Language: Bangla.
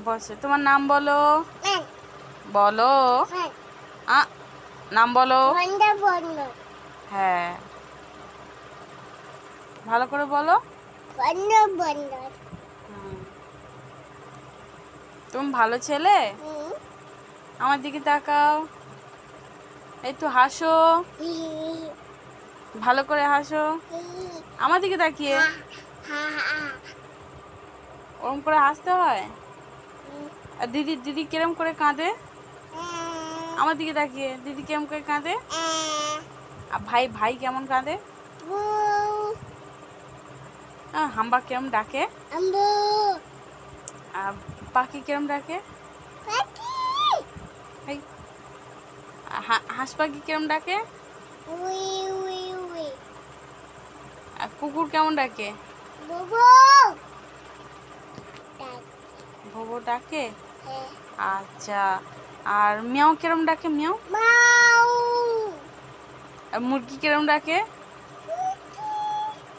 বসে। তোমার নাম বলো। বলো। নাম বলো। হ্যাঁ, ভালো করে বলো। তুমি ভালো ছেলে। আমার দিকে তাকাও, একটু হাসো, ভালো করে হাসো আমার দিকে তাকিয়ে। ওরম করে হাসতে হয়। আর দিদি দিদি কিরম করে কাঁদে আমার দিকে তাকিয়ে? দিদি কেমন করে কাঁদে? আর ভাই ভাই কেমন কাঁদে? হাম্বা কেরম ডাকে? আর পাখি কেরম ডাকে? হাঁস পাখি কেরম ডাকে? আর কুকুর কেমন ডাকে? ভোবো ডাকে। আচ্ছা, আর মিয়াও কেরম ডাকে? মিয়াও। আর মুরগি কেরম ডাকে?